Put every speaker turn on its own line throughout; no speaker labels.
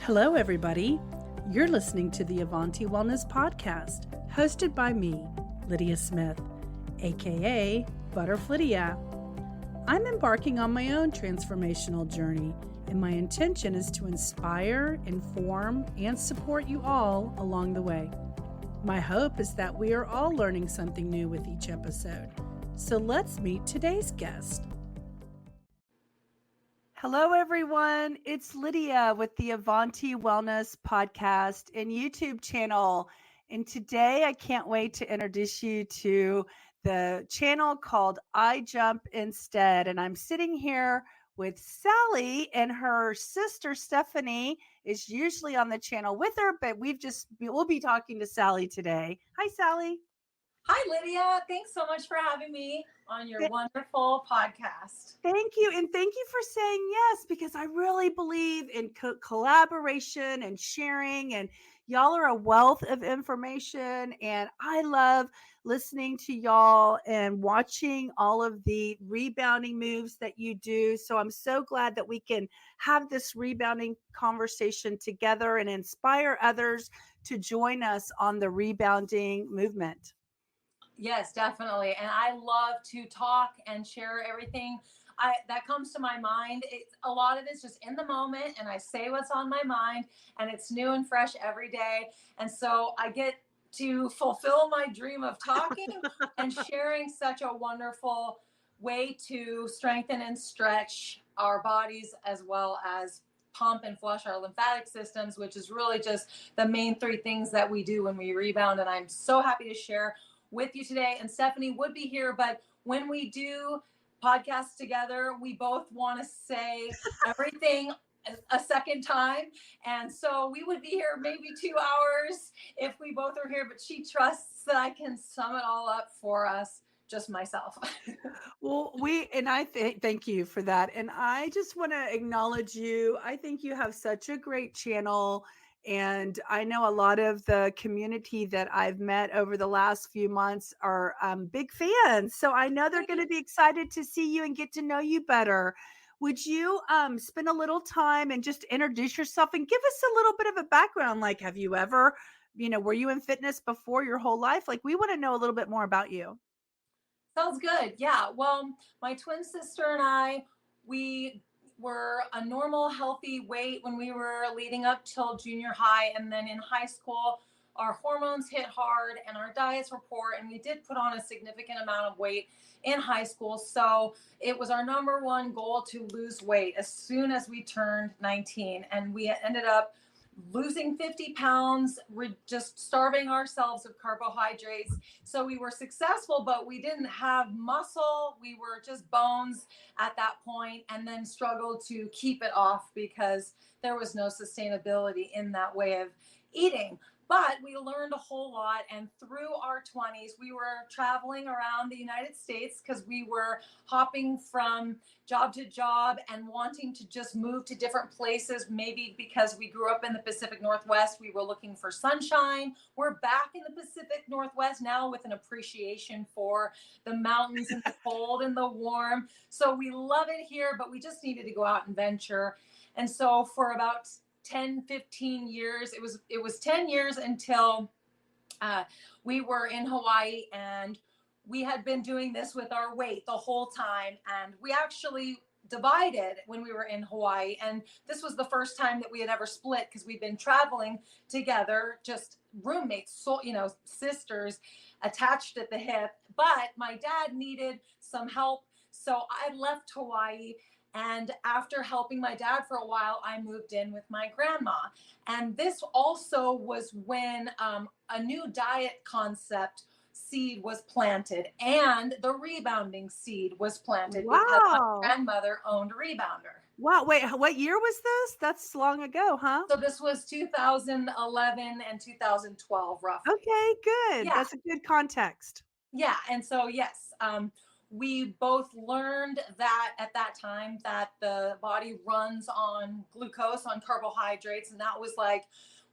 Hello, everybody. You're listening to the Avanti Wellness Podcast, hosted by me, Lydia Smith, aka Lydia. I'm embarking on my own transformational journey, and my intention is to inspire, inform, and support you all along the way. My hope is that we are all learning something new with each episode. So let's meet today's guest. Hello, everyone. It's Lydia with the Avanti Wellness Podcast and YouTube channel. And today I can't wait to introduce you to the channel called I Jump Instead. And I'm sitting here with Sally, and her sister Stephanie is usually on the channel with her, but we'll be talking to Sally today. Hi, Sally.
Hi, Lydia. Thanks so much for having me on your wonderful podcast.
Thank you. And thank you for saying yes, because I really believe in collaboration and sharing, and y'all are a wealth of information. And I love listening to y'all and watching all of the rebounding moves that you do. So I'm so glad that we can have this rebounding conversation together and inspire others to join us on the rebounding movement.
Yes, definitely. And I love to talk and share everything that comes to my mind. A lot of it's just in the moment, and I say what's on my mind, and it's new and fresh every day. And so I get to fulfill my dream of talking and sharing such a wonderful way to strengthen and stretch our bodies, as well as pump and flush our lymphatic systems, which is really just the main three things that we do when we rebound. And I'm so happy to share with you today. And Stephanie would be here, but when we do podcasts together, we both want to say everything a second time. And so we would be here maybe 2 hours if we both are here, but she trusts that I can sum it all up for us, just myself.
Well, I thank you for that. And I just want to acknowledge you. I think you have such a great channel. And I know a lot of the community that I've met over the last few months are big fans. So I know they're going to be excited to see you and get to know you better. Would you spend a little time and just introduce yourself and give us a little bit of a background? Like, have you ever, were you in fitness before your whole life? Like, we want to know a little bit more about you.
Sounds good. Yeah. Well, my twin sister and I, we were a normal, healthy weight when we were leading up till junior high. And then in high school, our hormones hit hard and our diets were poor. And we did put on a significant amount of weight in high school. So it was our number one goal to lose weight as soon as we turned 19. And we ended up losing 50 pounds, just starving ourselves of carbohydrates. So we were successful, but we didn't have muscle. We were just bones at that point, and then struggled to keep it off because there was no sustainability in that way of eating. But we learned a whole lot. And through our 20s, we were traveling around the United States because we were hopping from job to job and wanting to just move to different places. Maybe because we grew up in the Pacific Northwest, we were looking for sunshine. We're back in the Pacific Northwest now with an appreciation for the mountains and the cold and the warm. So we love it here, but we just needed to go out and venture. And so for about 10-15 years, it was 10 years until we were in Hawaii, and we had been doing this with our weight the whole time. And we actually divided when we were in Hawaii, and this was the first time that we had ever split, because we'd been traveling together, just roommates, so sisters attached at the hip. But my dad needed some help, so I left Hawaii. And after helping my dad for a while, I moved in with my grandma. And this also was when a new diet concept seed was planted, and the rebounding seed was planted.
Wow.
Because my grandmother owned a rebounder.
Wow. Wait, what year was this? That's long ago, huh?
So this was 2011 and 2012, roughly.
Okay, good.
Yeah.
That's a good context.
Yeah. And so, yes, we both learned that at that time that the body runs on glucose, on carbohydrates. And that was like,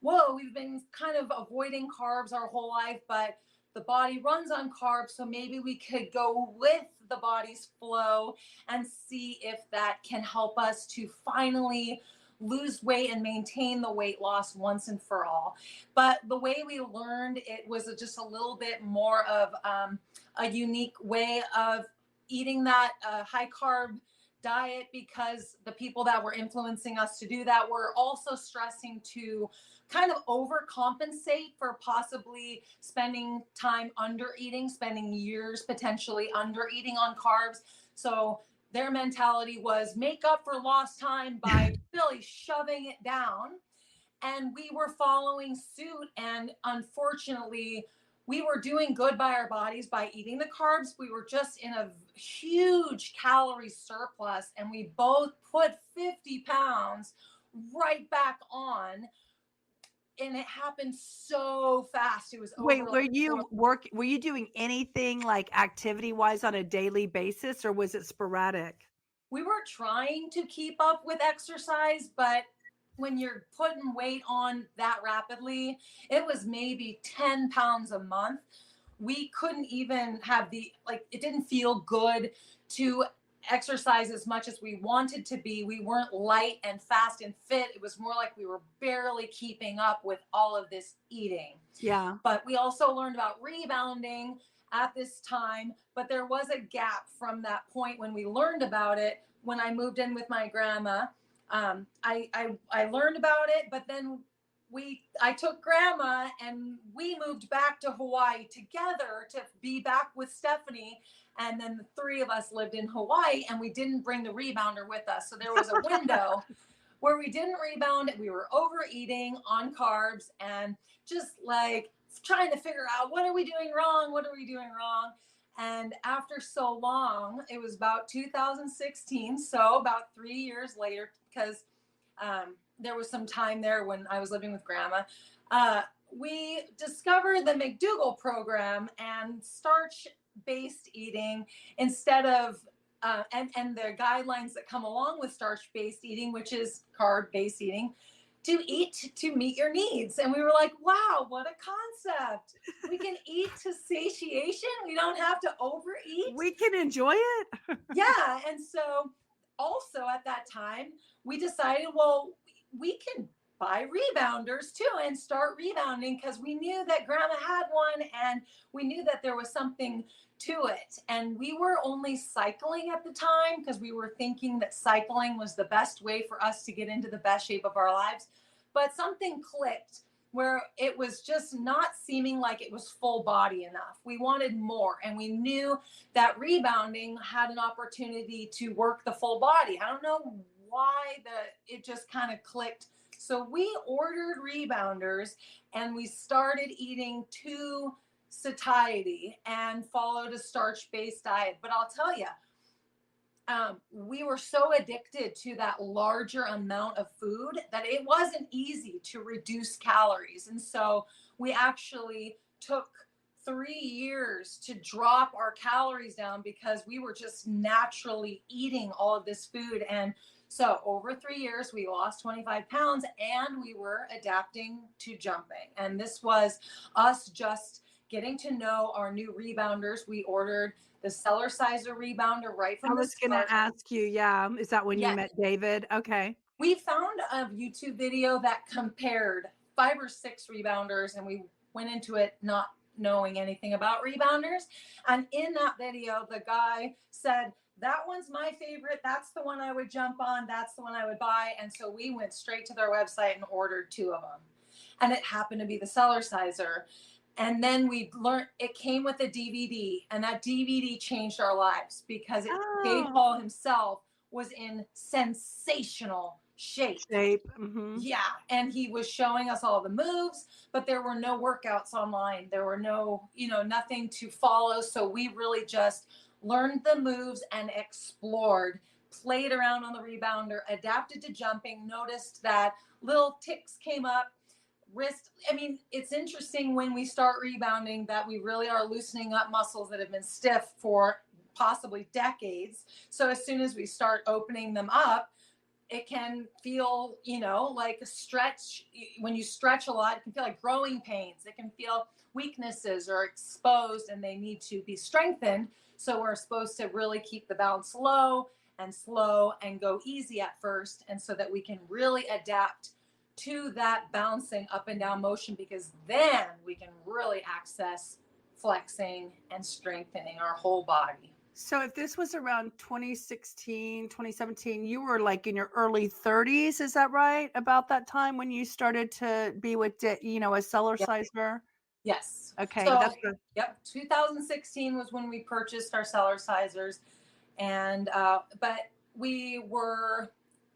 whoa, we've been kind of avoiding carbs our whole life, but the body runs on carbs. So maybe we could go with the body's flow and see if that can help us to finally lose weight and maintain the weight loss once and for all. But the way we learned it was just a little bit more of a unique way of eating that high carb diet, because the people that were influencing us to do that were also stressing to kind of overcompensate for possibly spending time under eating, spending years potentially under eating on carbs. So their mentality was make up for lost time by really shoving it down. And we were following suit. And unfortunately, we were doing good by our bodies by eating the carbs. We were just in a huge calorie surplus, and we both put 50 pounds right back on. And it happened so fast. It was
Wait,
over.
were you doing anything like activity wise on a daily basis, or was it sporadic?
We were trying to keep up with exercise, but when you're putting weight on that rapidly, it was maybe 10 pounds a month. We couldn't even have it didn't feel good to exercise as much as we wanted to be. We weren't light and fast and fit. It was more like we were barely keeping up with all of this eating.
Yeah.
But we also learned about rebounding at this time. But there was a gap from that point when we learned about it. When I moved in with my grandma, I learned about it, but then I took grandma and we moved back to Hawaii together to be back with Stephanie. And then the three of us lived in Hawaii, and we didn't bring the rebounder with us. So there was a window where we didn't rebound. We were overeating on carbs and just like trying to figure out, what are we doing wrong? What are we doing wrong? And after so long, it was about 2016. So about 3 years later, because there was some time there when I was living with grandma, we discovered the McDougall program and starch-based eating instead of, and the guidelines that come along with starch-based eating, which is carb-based eating, to eat to meet your needs. And we were like, wow, what a concept. We can eat to satiation. We don't have to overeat.
We can enjoy it.
Yeah. And so also at that time, we decided, well, we can buy rebounders too and start rebounding, because we knew that grandma had one and we knew that there was something to it. And we were only cycling at the time because we were thinking that cycling was the best way for us to get into the best shape of our lives. But something clicked where it was just not seeming like it was full body enough. We wanted more, and we knew that rebounding had an opportunity to work the full body. I don't know why it just kind of clicked. So we ordered rebounders and we started eating to satiety and followed a starch-based diet. But I'll tell you, we were so addicted to that larger amount of food that it wasn't easy to reduce calories. And so we actually took 3 years to drop our calories down because we were just naturally eating all of this food. And so over 3 years, we lost 25 pounds and we were adapting to jumping. And this was us just getting to know our new rebounders. We ordered the Cellerciser rebounder right from the start.
I was going to ask you, yeah, is that when you met David? Okay.
We found a YouTube video that compared 5 or 6 rebounders, and we went into it not knowing anything about rebounders. And in that video, the guy said, that one's my favorite. That's the one I would jump on. That's the one I would buy. And so we went straight to their website and ordered 2 of them. And it happened to be the Cellerciser. And then we learned it came with a DVD, and that DVD changed our lives because Dave Hall himself was in sensational shape.
Mm-hmm.
Yeah. And he was showing us all the moves, but there were no workouts online. There were no, nothing to follow. So we really just learned the moves and explored, played around on the rebounder, adapted to jumping, noticed that little ticks came up. Wrist. I mean, it's interesting when we start rebounding that we really are loosening up muscles that have been stiff for possibly decades. So as soon as we start opening them up, it can feel, like a stretch. When you stretch a lot, it can feel like growing pains. It can feel weaknesses are exposed and they need to be strengthened. So we're supposed to really keep the balance low and slow and go easy at first. And so that we can really adapt to that bouncing up and down motion, because then we can really access flexing and strengthening our whole body.
So if this was around 2016, 2017, you were like in your early 30s, is that right? About that time when you started to be with, a
Yep.
Cellerciser?
Yes.
Okay,
So,
that's good.
yep, 2016 was when we purchased our Cellercisers, and but we were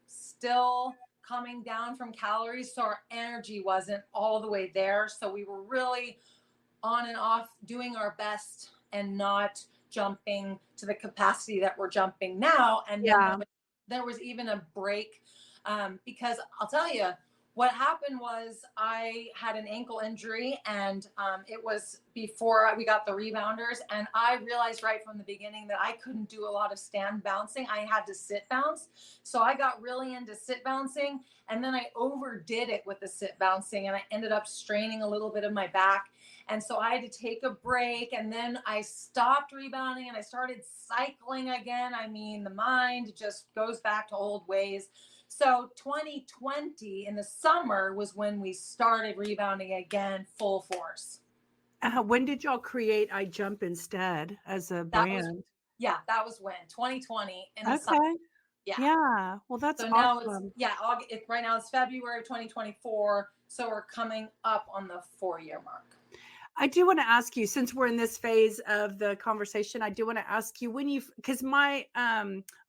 still coming down from calories, so our energy wasn't all the way there. So we were really on and off doing our best and not jumping to the capacity that we're jumping now. And then
Yeah.
there was even a break, because I'll tell you what happened was I had an ankle injury, and it was before we got the rebounders. And I realized right from the beginning that I couldn't do a lot of stand bouncing. I had to sit bounce. So I got really into sit bouncing, and then I overdid it with the sit bouncing, and I ended up straining a little bit of my back. And so I had to take a break, and then I stopped rebounding and I started cycling again. I mean, the mind just goes back to old ways. So 2020 in the summer was when we started rebounding again full force.
When did y'all create I Jump Instead as a
That was,
brand?
yeah, that was when 2020 in the summer.
Okay.
Yeah.
Yeah. Well, that's
So now it's,
awesome.
yeah, August, right now it's February of 2024. So we're coming up on the 4-year mark.
I do want to ask you, since we're in this phase of the conversation, I do want to ask you because my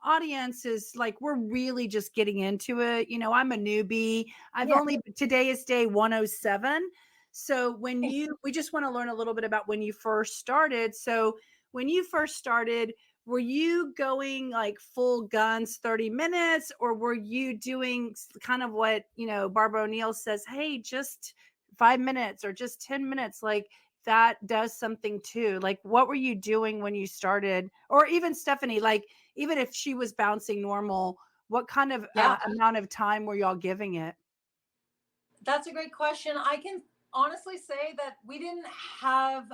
audience is like, we're really just getting into it. I'm a newbie.
Yeah.
Today is day 107. So we just want to learn a little bit about when you first started. So when you first started, were you going like full guns 30 minutes, or were you doing kind of what, Barbara O'Neill says, hey, just 5 minutes or just 10 minutes, like that does something too. Like, what were you doing when you started? Or even Stephanie, like, even if she was bouncing normal, what kind of
Yeah.
amount of time were y'all giving it?
That's a great question. I can honestly say that we didn't have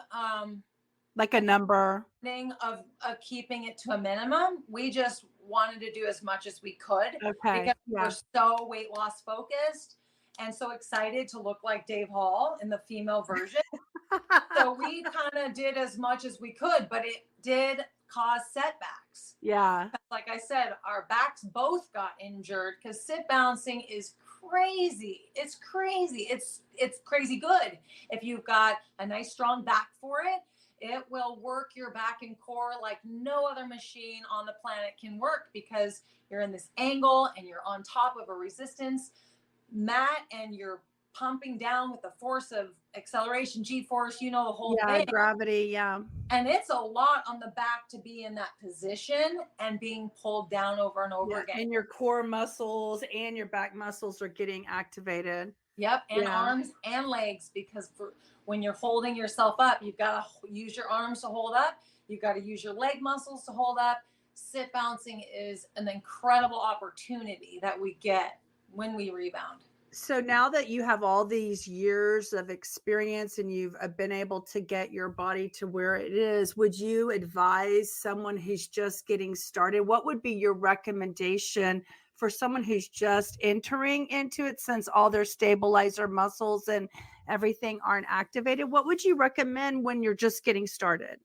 Like a number?
thing of keeping it to a minimum. We just wanted to do as much as we could
Okay.
because we're
Yeah.
so weight loss focused and so excited to look like Dave Hall in the female version. So we kind of did as much as we could, but it did cause setbacks.
Yeah.
Like I said, our backs both got injured because sit bouncing is crazy. It's crazy. It's crazy good. If you've got a nice strong back for it, it will work your back and core like no other machine on the planet can work, because you're in this angle and you're on top of a resistance mat and you're pumping down with the force of acceleration, G-force, the whole
Yeah.
thing.
Gravity. Yeah.
And it's a lot on the back to be in that position and being pulled down over and over again.
And your core muscles and your back muscles are getting activated.
Yep. And
Yeah.
arms and legs, because when you're holding yourself up, you've got to use your arms to hold up. You've got to use your leg muscles to hold up. Sit bouncing is an incredible opportunity that we get when we rebound.
So now that you have all these years of experience and you've been able to get your body to where it is, would you advise someone who's just getting started? What would be your recommendation for someone who's just entering into it, since all their stabilizer muscles and everything aren't activated? What would you recommend when you're just getting started?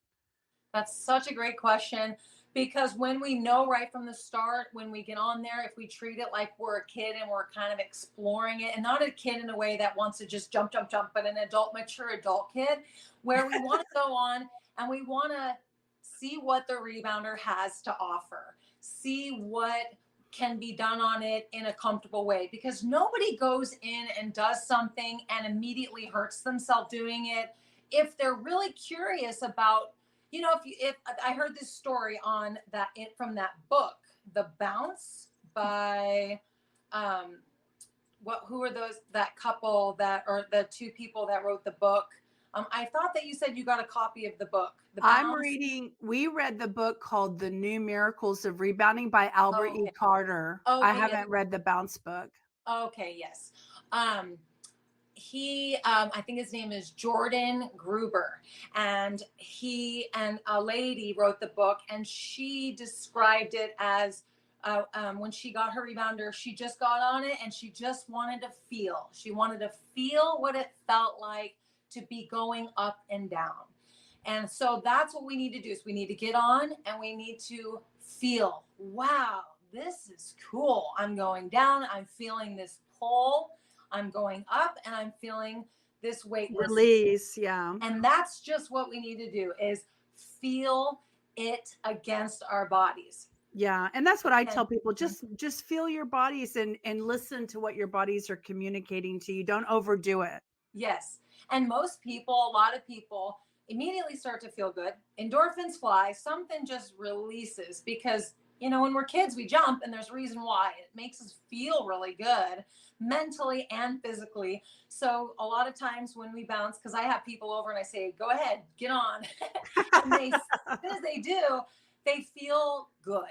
That's such a great question, because when we know right from the start, when we get on there, if we treat it like we're a kid and we're kind of exploring it, and not a kid in a way that wants to just jump, jump, jump, but an mature adult kid, where we want to go on and we want to see what the rebounder has to offer, see what can be done on it in a comfortable way, because nobody goes in and does something and immediately hurts themselves doing it if they're really curious about, if I heard this story on that from that book, The Bounce by who are that couple or the two people that wrote the book. I thought that you said you got a copy of the book.
We read the book called The New Miracles of Rebounding by Albert E. Carter. I haven't read the Bounce book.
Okay, yes. He I think his name is Jordan Gruber, and he and a lady wrote the book, and she described it as when she got her rebounder, she just got on it and she just wanted to feel. She wanted to feel what it felt like to be going up and down. And so that's what we need to do is we need to get on and we need to feel, wow, this is cool. I'm going down. I'm feeling this pull. I'm going up and I'm feeling this weightless
Release. Yeah.
and that's just what we need to do is feel it against our bodies.
Yeah. And that's what I tell
And
people. Just feel your bodies and listen to what your bodies are communicating to you. Don't overdo it.
yes, and most people, a lot of people immediately start to feel good. Endorphins fly, something just releases because, you know, when we're kids, we jump and there's a reason why. It makes us feel really good mentally and physically. So a lot of times when we bounce, because I have people over and I say, go ahead, get on. And they, as soon as they do, they feel good.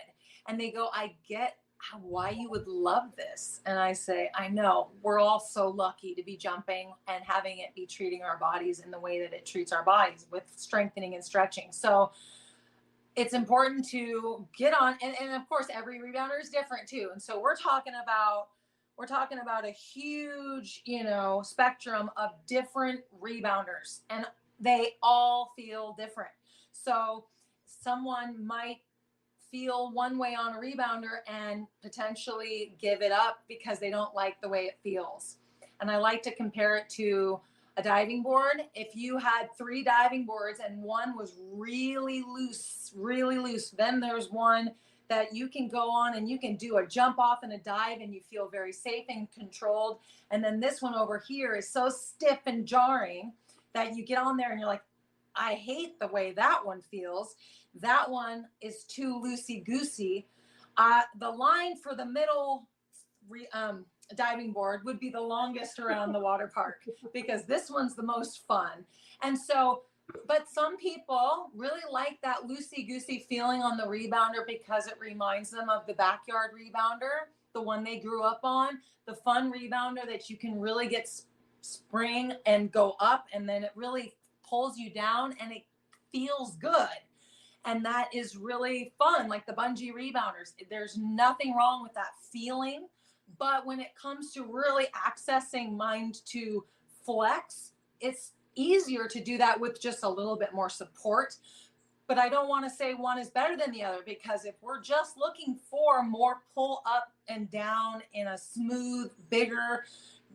And they go, I get why you would love this. And I say, I know we're all so lucky to be jumping and having it be treating our bodies in the way that it treats our bodies with strengthening and stretching. So it's important to get on. And of course, every rebounder is different too. And so we're talking about a huge, you know, spectrum of different rebounders and they all feel different. So someone might feel one way on a rebounder and potentially give it up because they don't like the way it feels. And I like to compare it to a diving board. If you had 3 diving boards and one was really loose, then there's one that you can go on and you can do a jump off and a dive and you feel very safe and controlled. And then this one over here is so stiff and jarring that you get on there and you're like, I hate the way that one feels. That one is too loosey-goosey. The line for the middle diving board would be the longest around the water park because this one's the most fun. And so, but some people really like that loosey-goosey feeling on the rebounder because it reminds them of the backyard rebounder, the one they grew up on, the fun rebounder that you can really get spring and go up and then it really pulls you down and it feels good. And that is really fun, like the bungee rebounders. There's nothing wrong with that feeling. But when it comes to really accessing mind to flex, it's easier to do that with just a little bit more support. But I don't want to say one is better than the other because if we're just looking for more pull up and down in a smooth, bigger,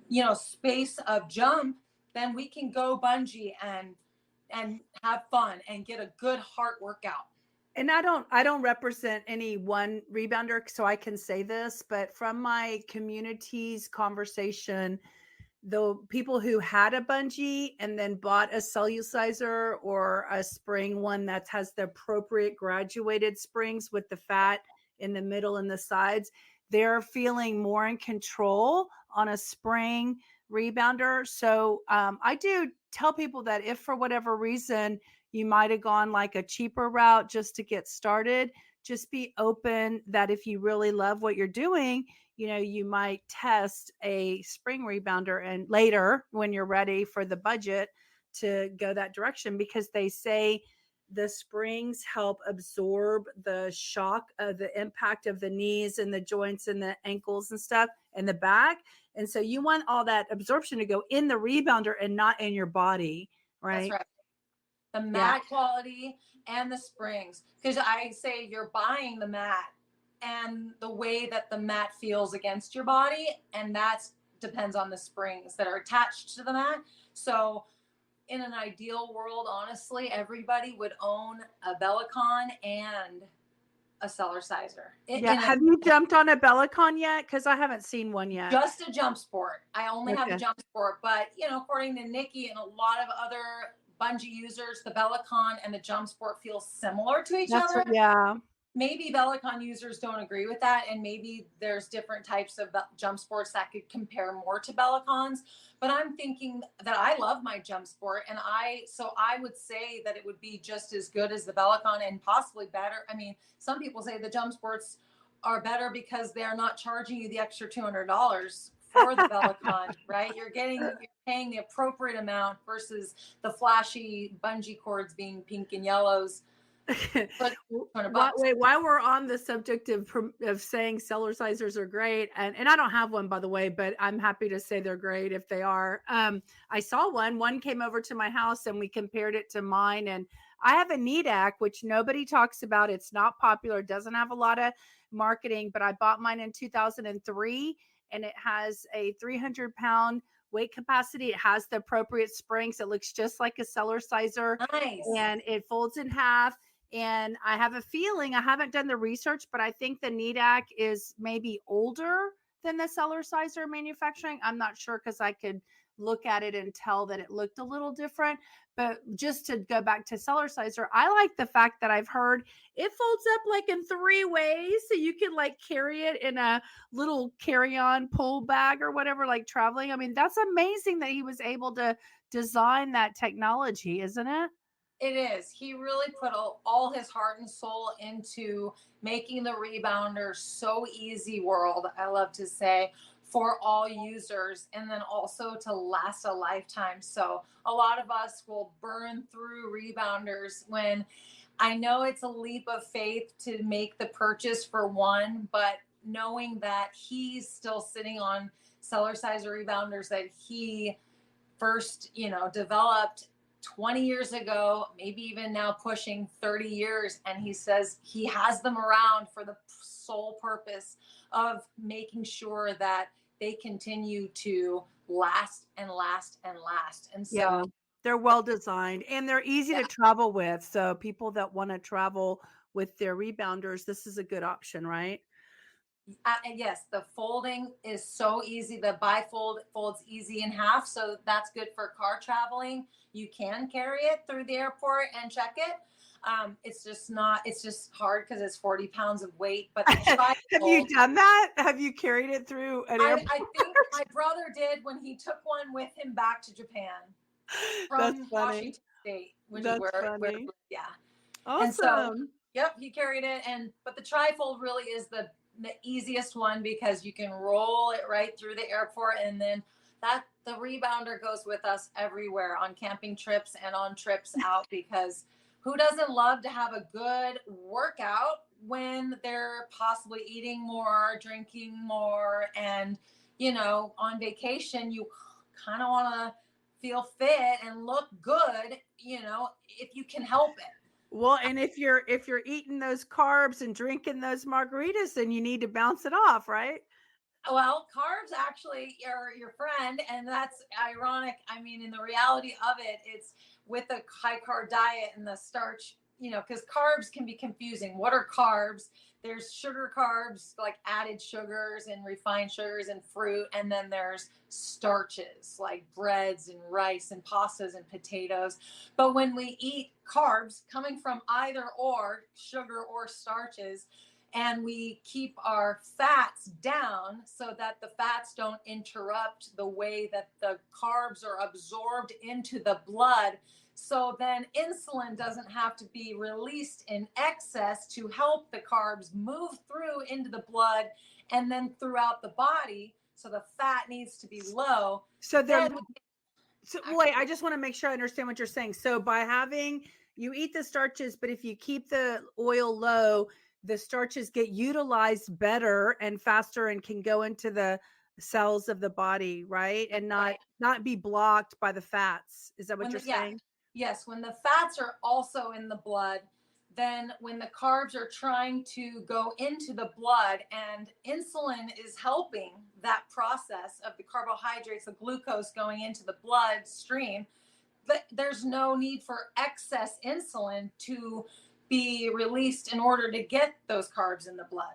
you know, space of jump, then we can go bungee and have fun and get a good heart workout.
And I don't represent any one rebounder, so I can say this, but from my community's conversation, the people who had a bungee and then bought a Cellerciser or a spring one that has the appropriate graduated springs with the fat in the middle and the sides, they're feeling more in control on a spring rebounder. So I do tell people that if for whatever reason you might have gone like a cheaper route just to get started, just be open that if you really love what you're doing, you know, you might test a spring rebounder and later when you're ready for the budget to go that direction because they say the springs help absorb the shock of the impact of the knees and the joints and the ankles and stuff and the back. And so you want all that absorption to go in the rebounder and not in your body,
That's
right?
right. The
Yeah.
mat quality and the springs. Because I say you're buying the mat and the way that the mat feels against your body. And that depends on the springs that are attached to the mat. So in an ideal world, honestly, everybody would own a Bellicon and a Cellerciser.
Yeah. Have you jumped on a Bellicon yet? Because I haven't seen one yet.
Just a jump sport. I only have a
Okay.
jump sport, but you know, according to Nikki and a lot of other bungee users, the Bellicon and the jump sport feel similar to each
That's
other.
what, yeah.
Maybe Bellicon users don't agree with that, and maybe there's different types of jump sports that could compare more to Bellicons. But I'm thinking that I love my jump sport, and I would say that it would be just as good as the Bellicon and possibly better. I mean, some people say the jump sports are better because they're not charging you the extra $200 for the Bellicon, right? You're paying the appropriate amount versus the flashy bungee cords being pink and yellows. But $200.
Wait, while we're on the subject of saying Cellercisers are great, and I don't have one, by the way, but I'm happy to say they're great if they are. I saw one came over to my house and we compared it to mine, and I have a Needak, which nobody talks about. It's not popular, doesn't have a lot of marketing, but I bought mine in 2003, and it has a 300-pound weight capacity. It has the appropriate springs. It looks just like a Cellerciser,
Nice.
and it folds in half. And I have a feeling, I haven't done the research, but I think the Needak is maybe older than the Cellerciser manufacturing. I'm not sure because I could look at it and tell that it looked a little different. But just to go back to Cellerciser, I like the fact that I've heard it folds up like in 3 ways. So you can like carry it in a little carry-on pull bag or whatever, like traveling. I mean, that's amazing that he was able to design that technology, isn't it?
It is. He really put all his heart and soul into making the rebounder so easy world, I love to say, for all users, and then also to last a lifetime. So a lot of us will burn through rebounders when I know it's a leap of faith to make the purchase for one, but knowing that he's still sitting on Cellerciser rebounders that he first, developed 20 years ago, maybe even now pushing 30 years. And he says he has them around for the sole purpose of making sure that they continue to last and last and last. And so,
Yeah, they're well designed and they're easy
yeah,
to travel with. So people that want to travel with their rebounders, this is a good option, right?
and yes, the folding is so easy. The bifold folds easy in half. So that's good for car traveling. You can carry it through the airport and check it. It's just hard because it's 40 pounds of weight. But the
Have you
trifold,
done that? Have you carried it through an
I,
airport?
I think my brother did when he took one with him back to Japan
That's
from
funny.
Washington State, which is
That's
where
funny.
yeah. And so,
Awesome.
yep, he carried it. But the trifold really is the easiest one because you can roll it right through the airport, and then the rebounder goes with us everywhere on camping trips and on trips out, because who doesn't love to have a good workout when they're possibly eating more, drinking more, and on vacation you kind of want to feel fit and look good, if you can help it.
Well, and if you're eating those carbs and drinking those margaritas, then you need to bounce it off, right?
Well, carbs actually are your friend, and that's ironic. I mean, in the reality of it, it's with a high carb diet and the starch, because carbs can be confusing. What are carbs? There's sugar carbs, like added sugars and refined sugars and fruit, and then there's starches like breads and rice and pastas and potatoes. But when we eat carbs coming from either or sugar or starches, and we keep our fats down so that the fats don't interrupt the way that the carbs are absorbed into the blood, so then insulin doesn't have to be released in excess to help the carbs move through into the blood and then throughout the body. So the fat needs to be low.
So
Then
wait, I just want to make sure I understand what you're saying. So by having you eat the starches, but if you keep the oil low, the starches get utilized better and faster and can go into the cells of the body, right? And not
right.
not be blocked by the fats. Is that what
when
you're
the yeah
saying?
yes, when the fats are also in the blood, then when the carbs are trying to go into the blood and insulin is helping that process of the carbohydrates, the glucose going into the bloodstream, there's no need for excess insulin to be released in order to get those carbs in the blood.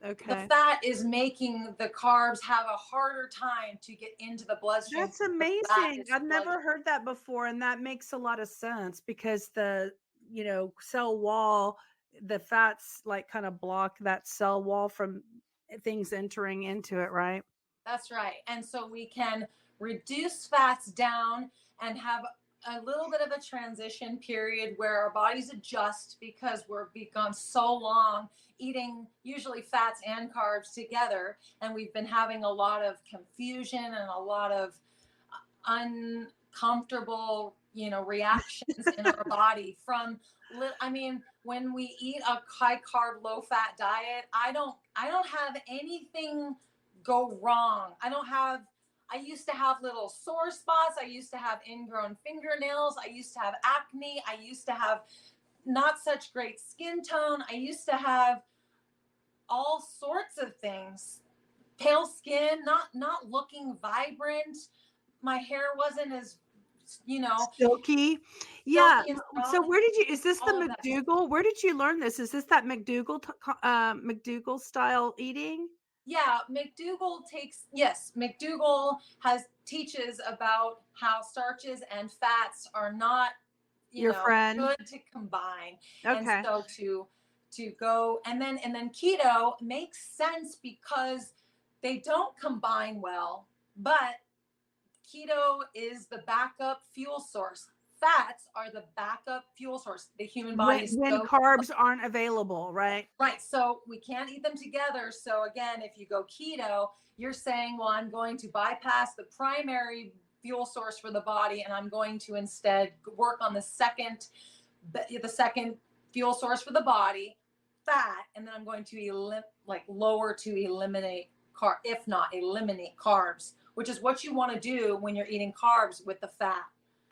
The
Okay.
fat is making the carbs have a harder time to get into the bloodstream.
That's
The fat
amazing.
is
I've
sludge.
never heard that before, and that makes a lot of sense because cell wall, the fats like kind of block that cell wall from things entering into it, right?
That's right. And so we can reduce fats down and have a little bit of a transition period where our bodies adjust, because we've gone so long eating usually fats and carbs together, and we've been having a lot of confusion and a lot of comfortable, reactions in our body from, I mean, when we eat a high carb, low fat diet, I don't have anything go wrong. I used to have little sore spots. I used to have ingrown fingernails. I used to have acne. I used to have not such great skin tone. I used to have all sorts of things. Pale skin, not looking vibrant. My hair wasn't as,
Silky. Yeah.
silky and
So
strong.
is this the
All of that.
McDougal? Where did you learn this? Is this that McDougal style eating?
Yeah, McDougal has teaches about how starches and fats are not,
Your friend?
good to combine. And
Okay.
so to go, and then keto makes sense because they don't combine well, but keto is the backup fuel source. Fats are the backup fuel source. The human body is
When
so
carbs aren't available, right?
right. So we can't eat them together. So again, if you go keto, you're saying, well, I'm going to bypass the primary fuel source for the body, and I'm going to instead work on the second fuel source for the body, fat, and then I'm going to lower to eliminate if not eliminate carbs, which is what you want to do when you're eating carbs with the fat.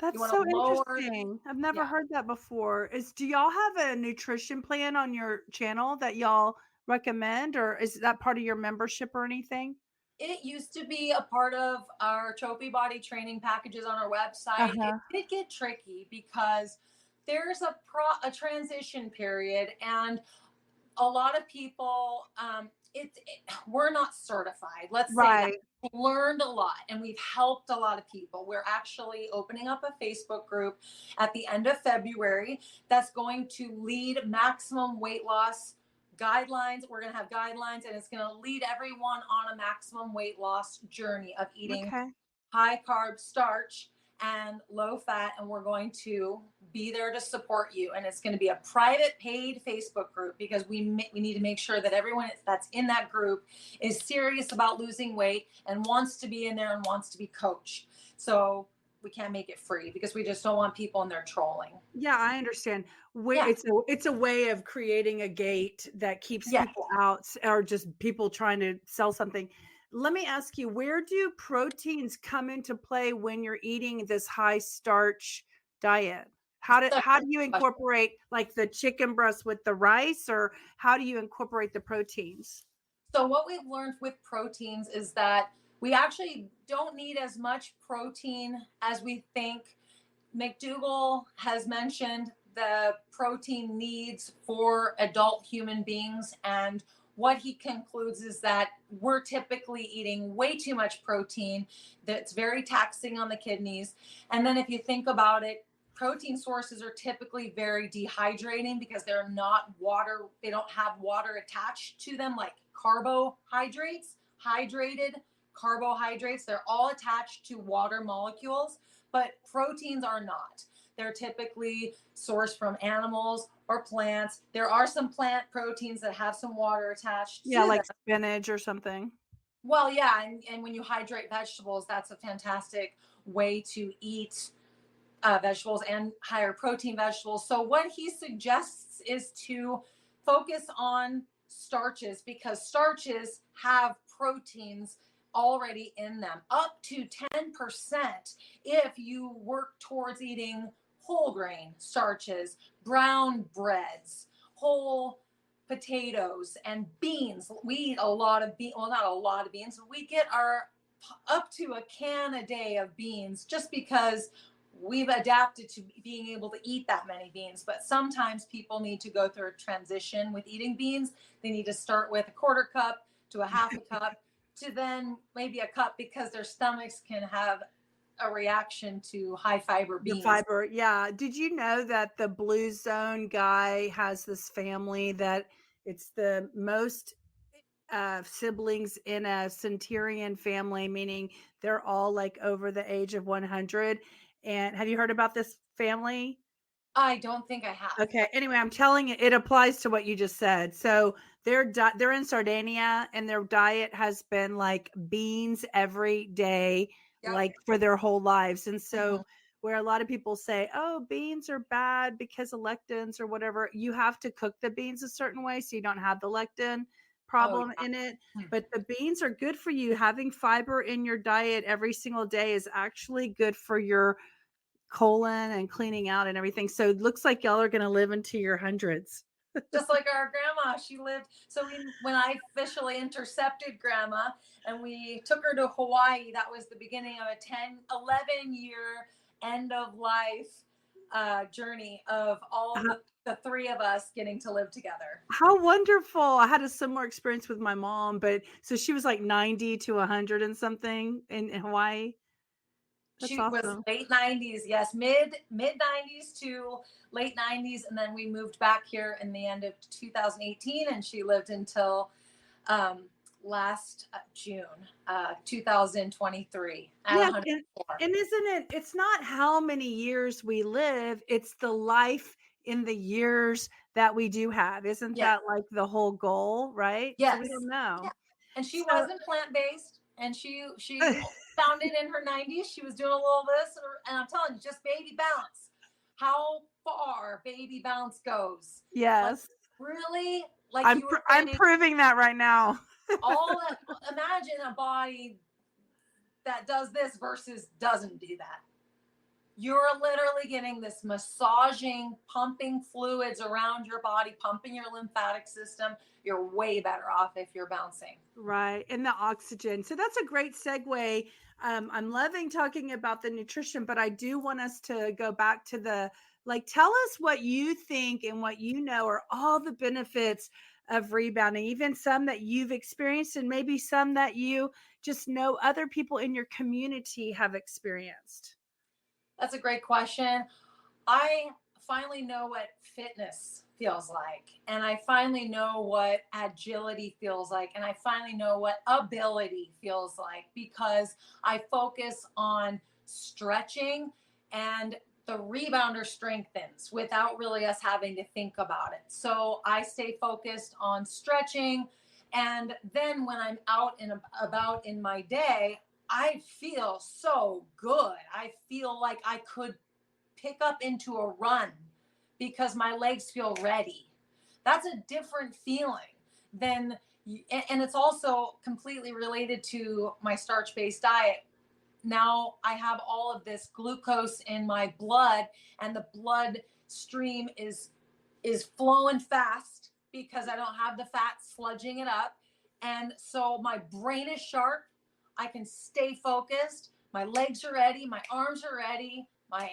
You
That's
want to
so
lower,
interesting. I've never
yeah.
heard that before. Do y'all have a nutrition plan on your channel that y'all recommend, or is that part of your membership or anything?
It used to be a part of our trophy body training packages on our website. It
Uh-huh.
did get tricky because there's a transition period, and a lot of people, we're not certified. Let's say that.
Right.
We've learned a lot and we've helped a lot of people. We're actually opening up a Facebook group at the end of February that's going to lead maximum weight loss guidelines. We're going to have guidelines, and it's going to lead everyone on a maximum weight loss journey of eating
Okay.
high carb starch and low fat, and we're going to be there to support you. And it's going to be a private paid Facebook group because we need to make sure that everyone that's in that group is serious about losing weight and wants to be in there and wants to be coached. So we can't make it free because we just don't want people in there trolling.
Yeah, I understand.
Yeah.
It's a way of creating a gate that keeps
Yes.
people out, or just people trying to sell something. Let me ask you, where do proteins come into play when you're eating this high starch diet?
Such
How
a
do you
question.
incorporate like the chicken breast with the rice, or how do you incorporate the proteins?
So what we've learned with proteins is that we actually don't need as much protein as we think. McDougall has mentioned the protein needs for adult human beings, and what he concludes is that we're typically eating way too much protein that's very taxing on the kidneys. And then if you think about it, protein sources are typically very dehydrating because they don't have water attached to them, like carbohydrates, hydrated carbohydrates. They're all attached to water molecules, but proteins are not. They're typically sourced from animals or plants. There are some plant proteins that have some water attached
Yeah,
to
like
them.
spinach or something.
Well, yeah, and when you hydrate vegetables, that's a fantastic way to eat vegetables and higher protein vegetables. So what he suggests is to focus on starches because starches have proteins already in them, up to 10% if you work towards eating whole grain starches, brown breads, whole potatoes, and beans. We eat a lot of beans, well, not a lot of beans, but we get our up to a can a day of beans just because we've adapted to being able to eat that many beans. But sometimes people need to go through a transition with eating beans. They need to start with a quarter cup to a half a cup to then maybe a cup because their stomachs can have a reaction to high fiber
The
beans.
fiber, yeah. Did you know that the Blue Zone guy has this family that it's the most siblings in a centurion family, meaning they're all like over the age of 100? And have you heard about this family?
I don't think I have.
Okay. Anyway, I'm telling you, it applies to what you just said. So they're in Sardinia, and their diet has been like beans every day,
Yep.
like for their whole lives. And
Mhm.
so where a lot of people say, oh, beans are bad because of lectins or whatever, you have to cook the beans a certain way so you don't have the lectin
Oh,
problem
yeah.
in it.
Hmm.
But the beans are good for you. Having fiber in your diet every single day is actually good for your colon and cleaning out and everything. So it looks like y'all are going to live into your hundreds.
Just like our grandma, she lived. So when I officially intercepted grandma and we took her to Hawaii, that was the beginning of a 11-year end of life journey of all the three of us getting to live together.
How wonderful. I had a similar experience with my mom, but so she was like 90 to 100 and something in Hawaii. That's
She was
awesome.
late 90s, yes, mid 90s to late 90s, and then we moved back here in the end of 2018, and she lived until last June 2023 at
Yes,
104.
and isn't it, it's not how many years we live, it's the life in the years that we do have. Isn't
Yes,
that like the whole goal, right? So we
yes,
don't
yeah.
know.
And she
So
wasn't plant-based, and she found it in her 90s. She was doing a little this, and I'm telling you, just baby bounce, how far baby bounce goes. Like,
yes,
really, like you were
I'm
saying,
proving that right now.
all that. Imagine a body that does this versus doesn't do that. You're literally getting this massaging, pumping fluids around your body, pumping your lymphatic system. You're way better off if you're bouncing.
Right. And the oxygen. So that's a great segue. I'm loving talking about the nutrition, but I do want us to go back to the, like, tell us what you think and what you know are all the benefits of rebounding, even some that you've experienced and maybe some that you just know other people in your community have experienced.
That's a great question. I finally know what fitness feels like, and I finally know what agility feels like, and I finally know what ability feels like because I focus on stretching, and the rebounder strengthens without really us having to think about it. So I stay focused on stretching, and then when I'm out and about in my day, I feel so good. I feel like I could pick up into a run because my legs feel ready. That's a different feeling than, and it's also completely related to my starch based diet. Now I have all of this glucose in my blood, and the blood stream is flowing fast because I don't have the fat sludging it up. And so my brain is sharp. I can stay focused. My legs are ready. My arms are ready. My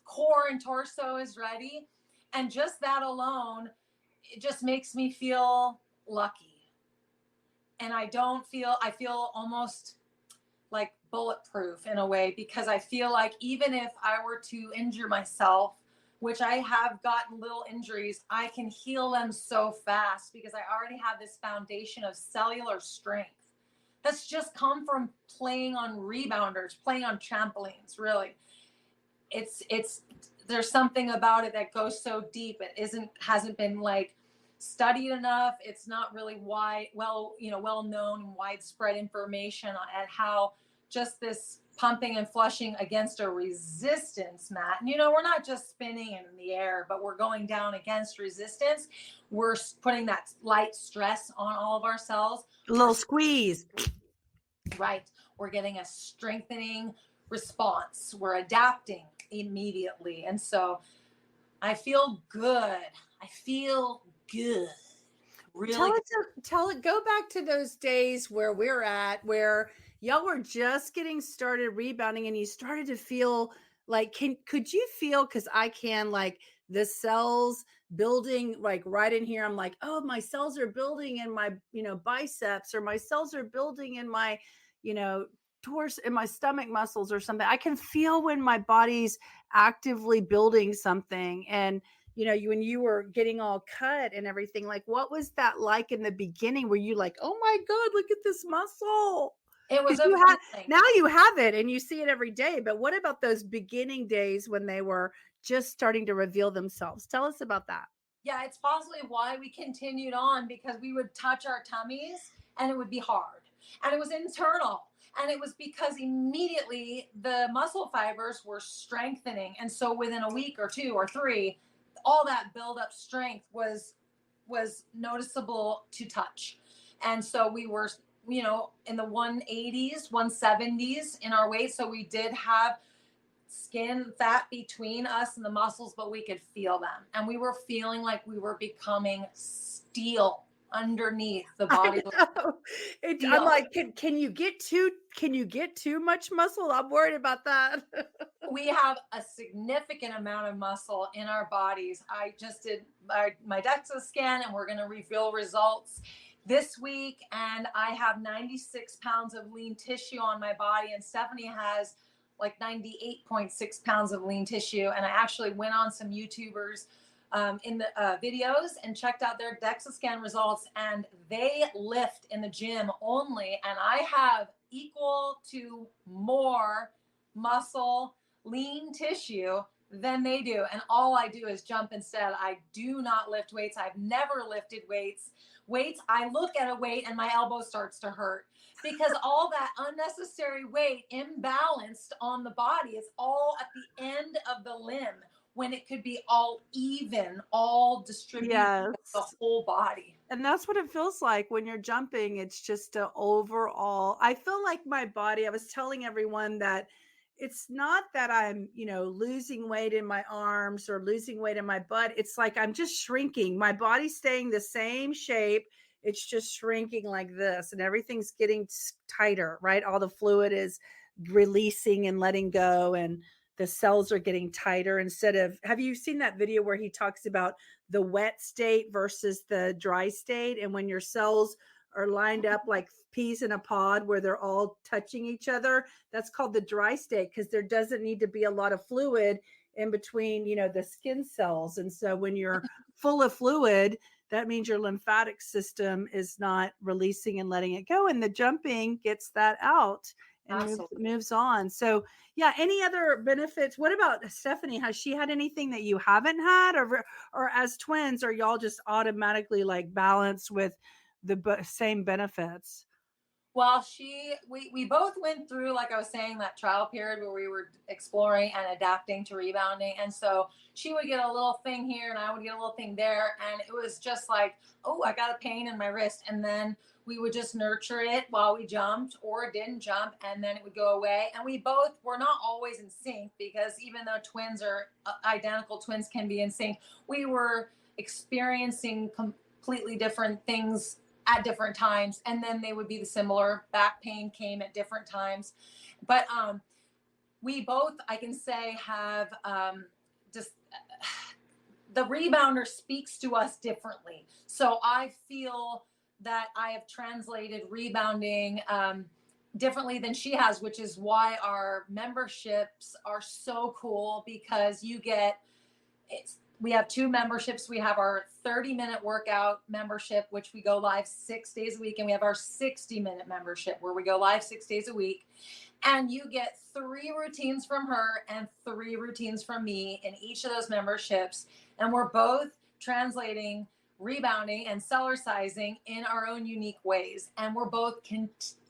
core and torso is ready. And just that alone, it just makes me feel lucky. And I feel almost like bulletproof in a way because I feel like even if I were to injure myself, which I have gotten little injuries, I can heal them so fast because I already have this foundation of cellular strength. That's just come from playing on rebounders, playing on trampolines, really. It's there's something about it that goes so deep. It hasn't been like studied enough. It's not really well known and widespread information at how just this pumping and flushing against a resistance mat. And we're not just spinning in the air, but we're going down against resistance. We're putting that light stress on all of our cells.
A little squeeze.
Right. We're getting a strengthening response. We're adapting immediately. And so I feel good. I feel good. Really good.
Tell it, go back to those days where we're at, where y'all were just getting started rebounding and you started to feel like, could you feel, because I can, like the cells building like right in here. I'm like, oh, my cells are building in my, biceps, or my cells are building in my, you know, torso, in my stomach muscles or something. I can feel when my body's actively building something. And when you were getting all cut and everything, like, what was that like in the beginning? Were you like, oh my God, look at this muscle?
It was
Because
a feeling.
now you have it and you see it every day. But what about those beginning days when they were just starting to reveal themselves? Tell us about that.
Yeah, it's possibly why we continued on because we would touch our tummies and it would be hard and it was internal. And it was because immediately the muscle fibers were strengthening. And so within a week or 2 or 3, all that buildup strength was noticeable to touch. And so we were, in the 180s, 170s in our weight. So we did have skin fat between us and the muscles, but we could feel them. And we were feeling like we were becoming steel underneath the body.
I'm like, can you get too much muscle? I'm worried about that.
We have a significant amount of muscle in our bodies. I just did my DEXA scan, and we're going to reveal results this week. And I have 96 pounds of lean tissue on my body, and Stephanie has like 98.6 pounds of lean tissue. And I actually went on some YouTubers in the videos and checked out their DEXA scan results, and they lift in the gym only. And I have equal to more muscle, lean tissue than they do. And all I do is jump instead. I do not lift weights. I've never lifted weights. I look at a weight and my elbow starts to hurt because all that unnecessary weight imbalanced on the body is all at the end of the limb when it could be all even, all distributed the whole body.
And that's what it feels like when you're jumping. It's just an overall, I feel like my body, I was telling everyone that it's not that I'm, losing weight in my arms or losing weight in my butt. It's like I'm just shrinking. My body's staying the same shape. It's just shrinking like this, and everything's getting tighter, right? All the fluid is releasing and letting go, and the cells are getting tighter instead of, have you seen that video where he talks about the wet state versus the dry state? And when your cells are lined up like peas in a pod where they're all touching each other, that's called the dry state, because there doesn't need to be a lot of fluid in between, the skin cells. And so when you're full of fluid, that means your lymphatic system is not releasing and letting it go. And the jumping gets that out and moves on. So yeah, any other benefits? What about Stephanie? Has she had anything that you haven't had, or as twins, are y'all just automatically like balanced with the same benefits?
Well, we both went through, like I was saying, that trial period where we were exploring and adapting to rebounding. And so she would get a little thing here and I would get a little thing there. And it was just like, oh, I got a pain in my wrist. And then we would just nurture it while we jumped or didn't jump, and then it would go away. And we both were not always in sync, because even though twins are identical, twins can be in sync. We were experiencing completely different things at different times, and then they would be the similar. Back pain came at different times, but we both, I can say, have just the rebounder speaks to us differently. So I feel that I have translated rebounding differently than she has, which is why our memberships are so cool, because we have 2 memberships. We have our 30-minute workout membership, which we go live 6 days a week. And we have our 60-minute membership where we go live 6 days a week. And you get 3 routines from her and 3 routines from me in each of those memberships. And we're both translating rebounding and cellercising in our own unique ways. And we're both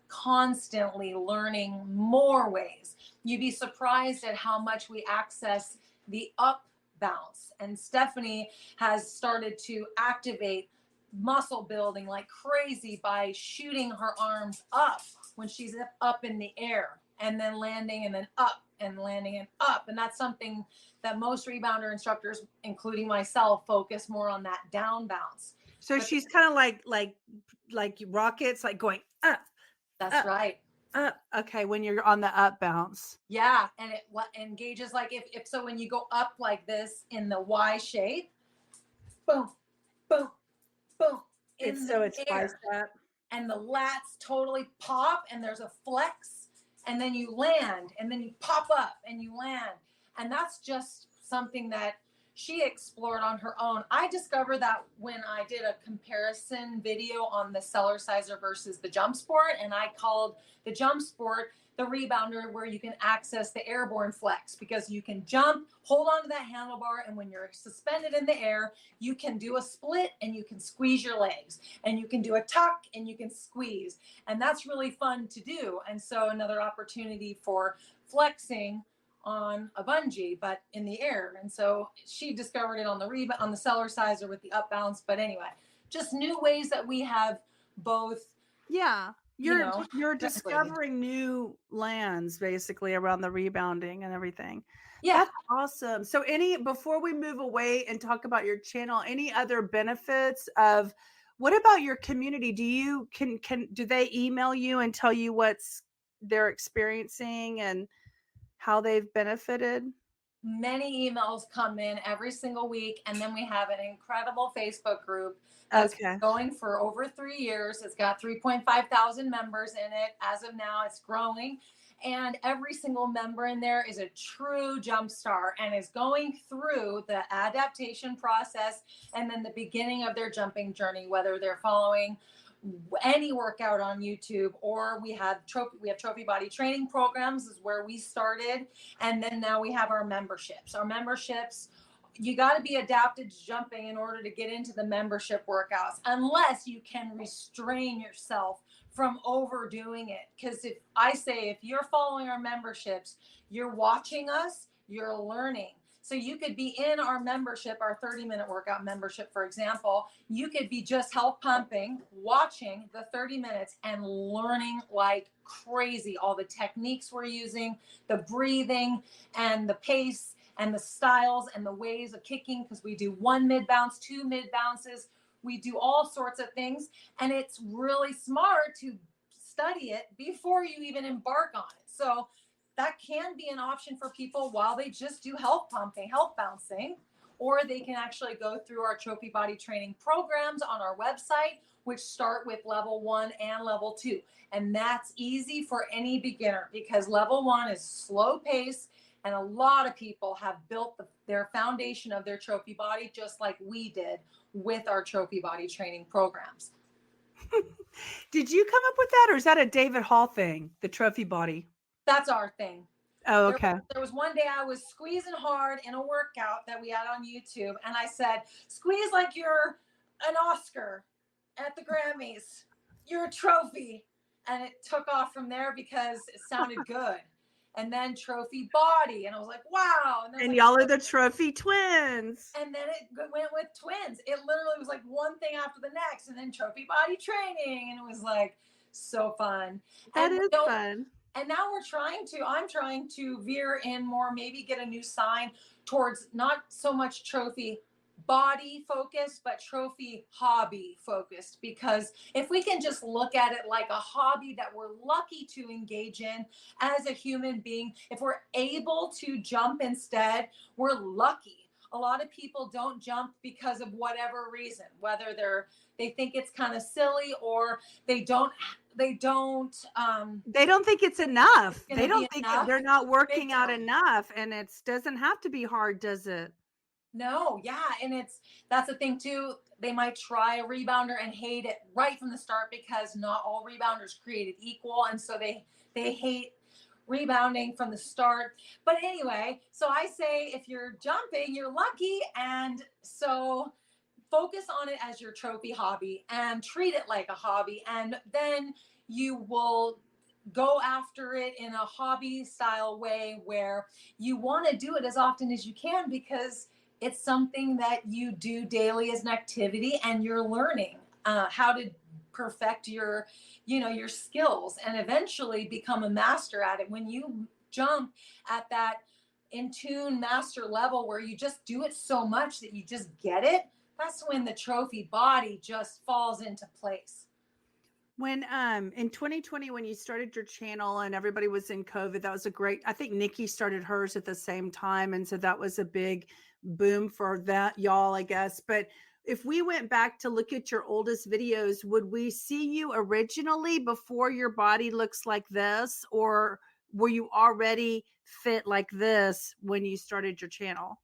constantly learning more ways. You'd be surprised at how much we access the up bounce. And Stephanie has started to activate muscle building like crazy by shooting her arms up when she's up in the air, and then landing, and then up and landing and up. And that's something that most rebounder instructors, including myself, focus more on, that down bounce.
So she's kind of like rockets, like going up.
That's
up,
right.
Up. Okay, when you're on the up bounce.
Yeah, and it engages, like if so when you go up like this in the Y shape, boom, boom, boom.
It's bicep.
And the lats totally pop, and there's a flex, and then you land, and then you pop up and you land. And that's just something that she explored on her own. I discovered that when I did a comparison video on the Cellerciser versus the jump sport, and I called the jump sport the rebounder where you can access the airborne flex, because you can jump, hold on to that handlebar, and when you're suspended in the air, you can do a split and you can squeeze your legs, and you can do a tuck and you can squeeze. And that's really fun to do. And so another opportunity for flexing on a bungee, but in the air. And so she discovered it on the Cellerciser with the up bounce. But anyway, just new ways that we have both.
Yeah. You're
Definitely.
discovering new lands basically around the rebounding and everything.
Yeah.
That's awesome. So before we move away and talk about your channel, any other benefits of what about your community? Do they email you and tell you what's they're experiencing and how they've benefited?
Many emails come in every single week, and then we have an incredible Facebook group that's been going for over 3 years. It's got 3.5 thousand members in it as of now. It's growing, and every single member in there is a true jump star and is going through the adaptation process and then the beginning of their jumping journey, whether they're following any workout on YouTube, or we have trophy body training programs is where we started. And then now we have our memberships. You got to be adapted to jumping in order to get into the membership workouts, unless you can restrain yourself from overdoing it. Because if you're following our memberships, you're watching us, you're learning. So you could be in our membership, our 30-minute workout membership, for example. You could be just health pumping, watching the 30 minutes and learning like crazy all the techniques we're using, the breathing and the pace and the styles and the ways of kicking, because we do 1 mid bounce, 2 mid bounces. We do all sorts of things. And it's really smart to study it before you even embark on it. So that can be an option for people while they just do health pumping, health bouncing, or they can actually go through our trophy body training programs on our website, which start with level 1 and level 2. And that's easy for any beginner, because level 1 is slow pace, and a lot of people have built their foundation of their trophy body just like we did with our trophy body training programs.
Did you come up with that, or is that a David Hall thing, the trophy body?
That's our thing.
Oh, okay.
There was one day I was squeezing hard in a workout that we had on YouTube, and I said, squeeze like you're an Oscar at the Grammys. You're a trophy. And it took off from there because it sounded good. And then trophy body. And I was like, wow.
And y'all are the trophy twins.
And then it went with twins. It literally was like one thing after the next. And then trophy body training. And it was like so fun.
That is fun.
And now I'm trying to veer in more, maybe get a new sign towards not so much trophy body focused, but trophy hobby focused. Because if we can just look at it like a hobby that we're lucky to engage in as a human being, if we're able to jump instead, we're lucky. A lot of people don't jump because of whatever reason, whether they think it's kind of silly, or they don't
think it's enough. They don't think they're not working out enough, and it doesn't have to be hard, does it?
No, yeah. And that's the thing too. They might try a rebounder and hate it right from the start, because not all rebounders created equal. And so they hate rebounding from the start. But anyway, so I say, if you're jumping, you're lucky. And so focus on it as your trophy hobby and treat it like a hobby. And then you will go after it in a hobby style way, where you want to do it as often as you can, because it's something that you do daily as an activity, and you're learning how to perfect your skills and eventually become a master at it. When you jump at that in tune master level, where you just do it so much that you just get it, that's when the trophy body just falls into place.
When in 2020, when you started your channel and everybody was in COVID, that was I think Nikki started hers at the same time. And so that was a big boom for that, y'all, I guess. But if we went back to look at your oldest videos, would we see you originally before your body looks like this? Or were you already fit like this when you started your channel?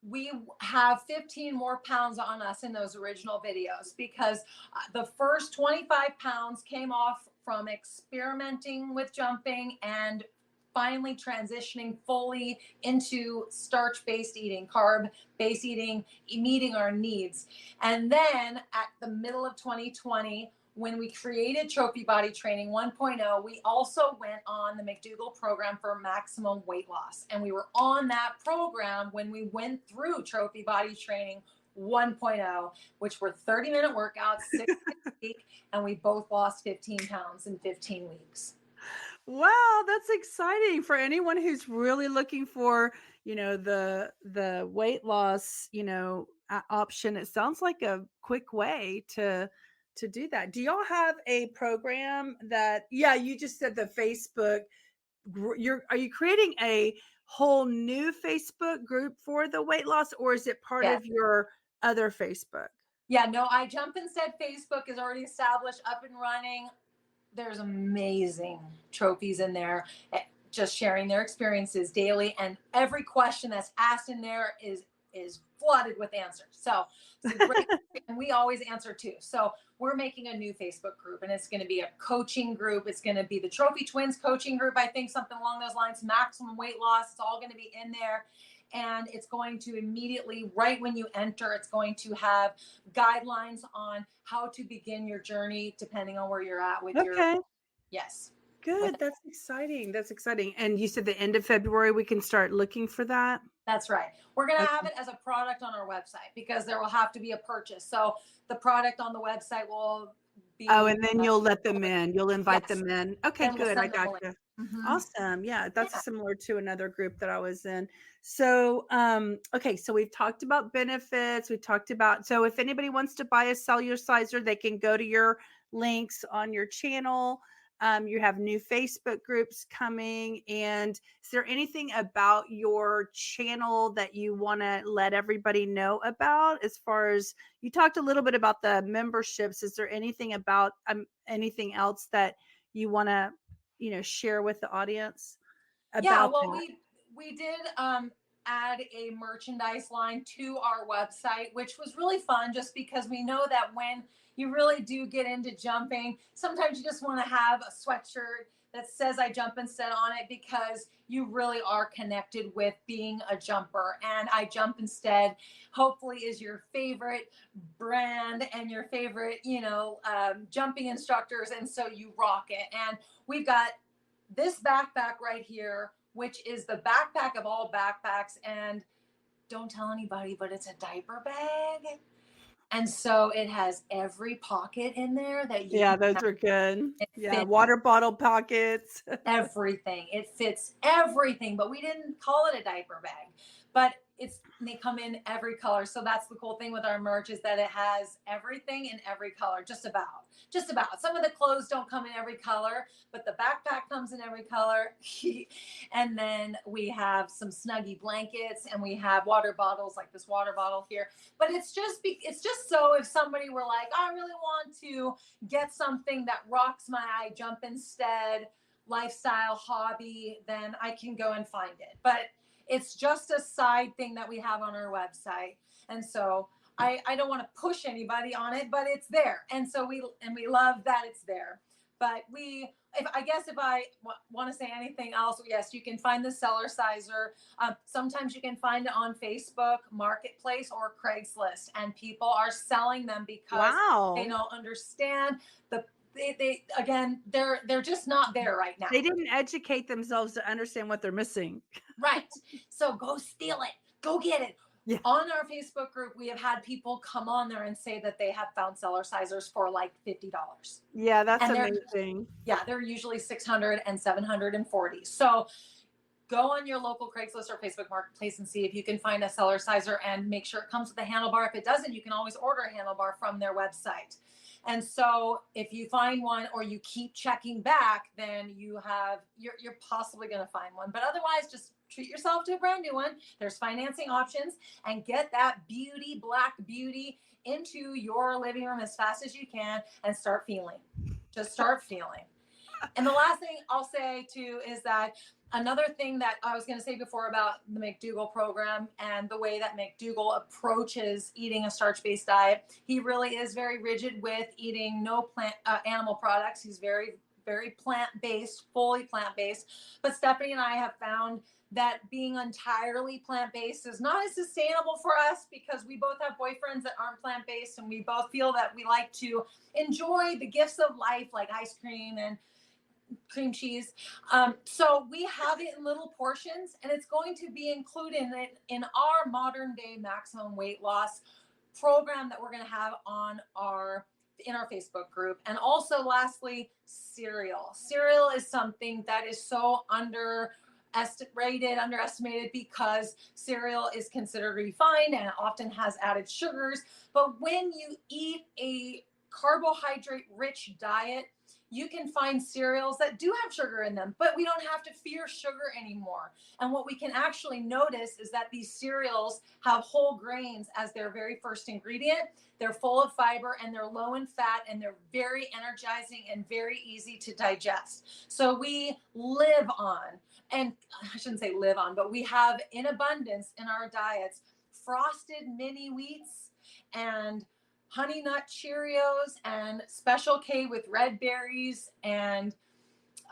We have 15 more pounds on us in those original videos, because the first 25 pounds came off from experimenting with jumping and finally transitioning fully into starch-based eating, carb-based eating, meeting our needs. And then at the middle of 2020, when we created Trophy Body Training 1.0, we also went on the McDougall program for maximum weight loss. And we were on that program when we went through Trophy Body Training 1.0, which were 30-minute workouts, 6 days a week, and we both lost 15 pounds in 15 weeks.
Wow, that's exciting for anyone who's really looking for, the weight loss, option. It sounds like a quick way to do that. Do y'all have a program that, yeah, you just said the Facebook are you creating a whole new Facebook group for the weight loss, or is it part
Yeah.
of your other Facebook?
Yeah, no, I Jump Instead Facebook is already established, up and running. There's amazing trophies in there, just sharing their experiences daily, and every question that's asked in there is flooded with answers. So it's a great, and we always answer too. So we're making a new Facebook group, and it's going to be a coaching group. It's going to be the Trophy Twins coaching group, I think, something along those lines. Maximum weight loss. It's all going to be in there. And it's going to immediately, right when you enter, it's going to have guidelines on how to begin your journey, depending on where you're at with
Okay.
yes.
Good. That's exciting. That's exciting. And you said the end of February, we can start looking for that?
That's right. We're going to
Okay.
have it as a product on our website because there will have to be a purchase. So the product on the website will be.
Oh, and then you'll let them in. You'll invite
Yes.
them in. Okay,
Then we'll
good. I
send them a
got
link.
you.
Mhm.
Awesome. Yeah, that's
Yeah.
similar to another group that I was in. So, okay, so we've talked about benefits. We talked about, so if anybody wants to buy a Cellerciser, they can go to your links on your channel. You have new Facebook groups coming. And is there anything about your channel that you want to let everybody know about? As far as you talked a little bit about the memberships, is there anything about anything else that you want to, share with the audience
Yeah,
about
well,
that?
we did add a merchandise line to our website, which was really fun just because we know that when you really do get into jumping, sometimes you just want to have a sweatshirt that says I Jump Instead on it because you really are connected with being a jumper. And I Jump Instead hopefully is your favorite brand and your favorite, jumping instructors. And so you rock it. And we've got this backpack right here, which is the backpack of all backpacks. And don't tell anybody, but it's a diaper bag. And so it has every pocket in there that you
Yeah,
can
those
have.
are good.
It
Yeah,
fits
water bottle pockets.
everything. It fits everything, but we didn't call it a diaper bag. But they come in every color. So that's the cool thing with our merch is that it has everything in every color, just about. Just about. Some of the clothes don't come in every color, but the backpack comes in every color. And then we have some Snuggie blankets and we have water bottles like this water bottle here. But it's just so if somebody were like, I really want to get something that rocks my I Jump Instead lifestyle hobby, then I can go and find it. But it's just a side thing that we have on our website. And so I don't want to push anybody on it, but it's there. And so we love that it's there. But if I want to say anything else, yes, you can find the Cellerciser. Sometimes you can find it on Facebook Marketplace or Craigslist, and people are selling them because they
Wow.
don't understand they're just not there right now.
They didn't educate themselves to understand what they're missing.
Right. So go steal it. Go get it.
Yeah.
On our Facebook group, we have had people come on there and say that they have found Cellercisers for like $50.
Yeah, that's
And
amazing.
they're usually 600 and 740. So go on your local Craigslist or Facebook Marketplace and see if you can find a Cellerciser and make sure it comes with a handlebar. If it doesn't, you can always order a handlebar from their website. And so if you find one or you keep checking back, then you're possibly going to find one. But otherwise, just treat yourself to a brand new one. There's financing options, and get that black beauty into your living room as fast as you can and start feeling. Just start feeling. And the last thing I'll say too is that another thing that I was going to say before about the McDougall program and the way that McDougall approaches eating a starch-based diet, he really is very rigid with eating no animal products. He's very, very plant-based, fully plant-based. But Stephanie and I have found that being entirely plant-based is not as sustainable for us because we both have boyfriends that aren't plant-based, and we both feel that we like to enjoy the gifts of life like ice cream and cream cheese. So we have it in little portions, and it's going to be included in our modern day maximum weight loss program that we're going to have on in our Facebook group. And also lastly, cereal is something that is so underestimated because cereal is considered refined and it often has added sugars. But when you eat a carbohydrate rich diet, you can find cereals that do have sugar in them, but we don't have to fear sugar anymore. And what we can actually notice is that these cereals have whole grains as their very first ingredient. They're full of fiber and they're low in fat, and they're very energizing and very easy to digest. So we live on, and I shouldn't say live on, but we have in abundance in our diets frosted mini wheats and honey nut Cheerios and Special K with red berries and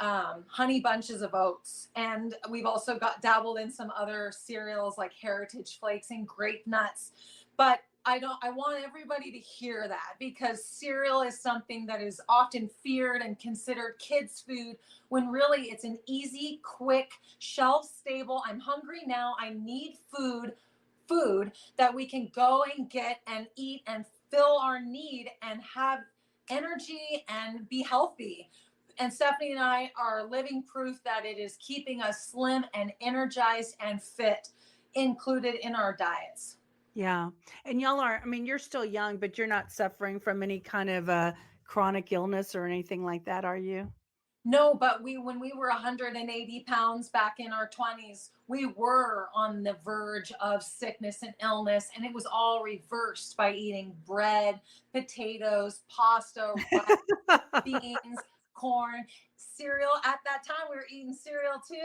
honey bunches of oats. And we've also dabbled in some other cereals like Heritage Flakes and grape nuts. But I want everybody to hear that, because cereal is something that is often feared and considered kids' food, when really it's an easy, quick, shelf-stable, I'm hungry now, I need food that we can go and get and eat and fill our need and have energy and be healthy. And Stephanie and I are living proof that it is keeping us slim and energized and fit, included in our diets.
Yeah. And y'all are, I mean, you're still young, but you're not suffering from any kind of chronic illness or anything like that, are you?
No, but when we were 180 pounds back in our 20s, we were on the verge of sickness and illness, and it was all reversed by eating bread, potatoes, pasta, rice, beans, corn, cereal. At that time, we were eating cereal too,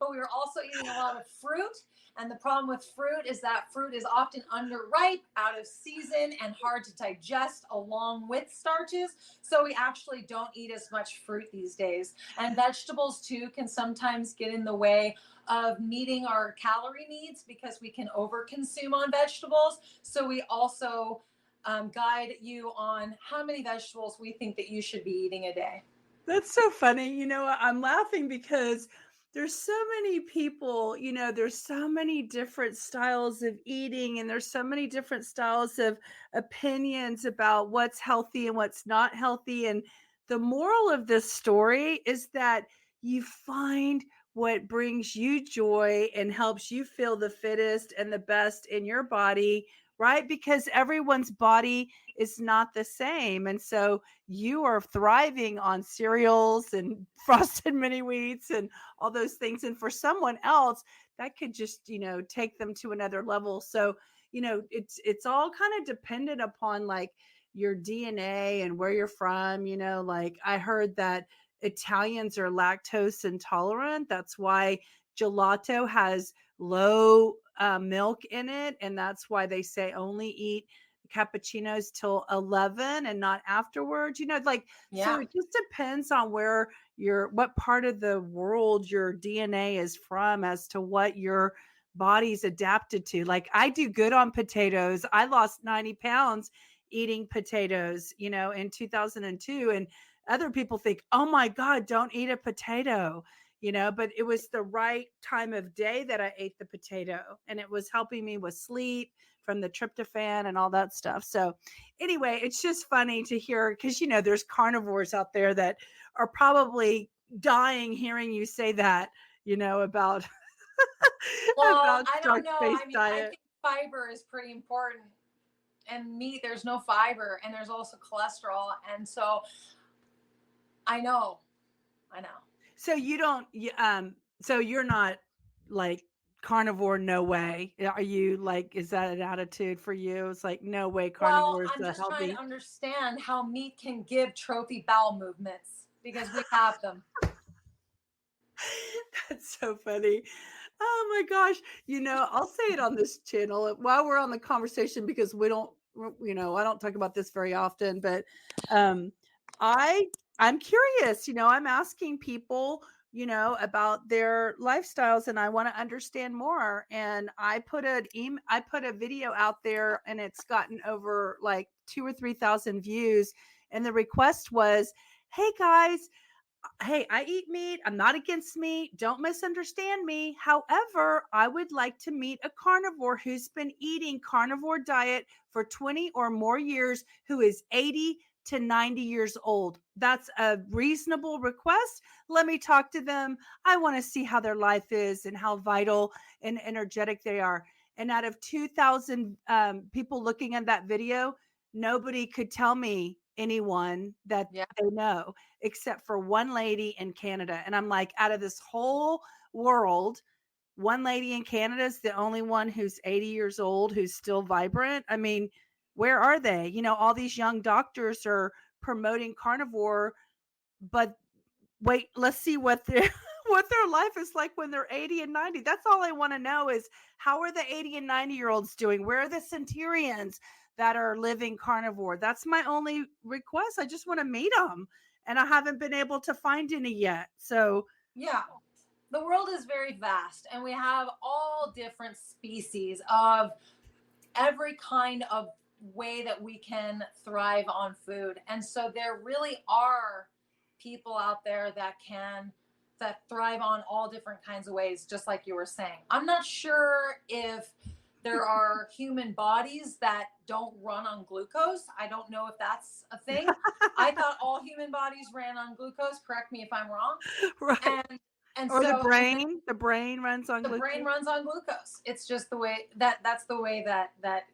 but we were also eating a lot of fruit. And the problem with fruit is that fruit is often underripe, out of season, and hard to digest along with starches. So we actually don't eat as much fruit these days. And vegetables too can sometimes get in the way of meeting our calorie needs because we can overconsume on vegetables. So we also guide you on how many vegetables we think that you should be eating a day.
That's so funny. I'm laughing because there's so many people, there's so many different styles of eating, and there's so many different styles of opinions about what's healthy and what's not healthy. And the moral of this story is that you find what brings you joy and helps you feel the fittest and the best in your body, right? Because everyone's body is not the same. And so you are thriving on cereals and frosted mini wheats and all those things. And for someone else, that could just, take them to another level. So, it's all kind of dependent upon like your DNA and where you're from. Like I heard that Italians are lactose intolerant. That's why gelato has low milk in it. And that's why they say only eat cappuccinos till 11 and not afterwards, like, so
Yeah.
it just depends on what part of the world your DNA is from as to what your body's adapted to. Like I do good on potatoes. I lost 90 pounds eating potatoes, in 2002. And other people think, oh my God, don't eat a potato, but it was the right time of day that I ate the potato, and it was helping me with sleep from the tryptophan and all that stuff. So anyway, it's just funny to hear, because there's carnivores out there that are probably dying hearing you say that, about
Well,
about
I don't know.
starch-based
I mean, I
diet.
think fiber is pretty important. And meat, there's no fiber, and there's also cholesterol. And so I know. I know.
So so you're not like carnivore, no way. Are you like, is that an attitude for you? It's like, no way
Well,
carnivore is
I'm just trying to
healthy.
understand how meat can give trophy bowel movements because we have them.
That's so funny. Oh my gosh. I'll say it on this channel while we're on the conversation, because I don't talk about this very often, but um I I'm curious, I'm asking people, about their lifestyles and I want to understand more. And I put a video out there and it's gotten over like 2 or 3,000 views. And the request was, "Hey guys, hey, I eat meat. I'm not against meat. Don't misunderstand me. However, I would like to meet a carnivore who's been eating carnivore diet for 20 or more years, who is 80 to 90 years old. That's a reasonable request. Let me talk to them. I want to see how their life is and how vital and energetic they are." And out of 2,000 people looking at that video, nobody could tell me anyone that
Yeah.
they know except for one lady in Canada. And I'm like, out of this whole world, one lady in Canada is the only one who's 80 years old, who's still vibrant. I mean, where are they? All these young doctors are promoting carnivore, but wait, let's see what their what their life is like when they're 80 and 90. That's all I want to know is, how are the 80 and 90-year-olds doing? Where are the centurions that are living carnivore? That's my only request. I just want to meet them. And I haven't been able to find any yet. So,
Yeah. The world is very vast, and we have all different species of every kind of way that we can thrive on food. And so there really are people out there that thrive on all different kinds of ways, just like you were saying. I'm not sure if there are human bodies that don't run on glucose. I don't know if that's a thing. I thought all human bodies ran on glucose. Correct me if I'm wrong.
right.
And and
Or the
so and
brain runs on
the brain
glucose.
runs on glucose. It's just the way that's the way that that's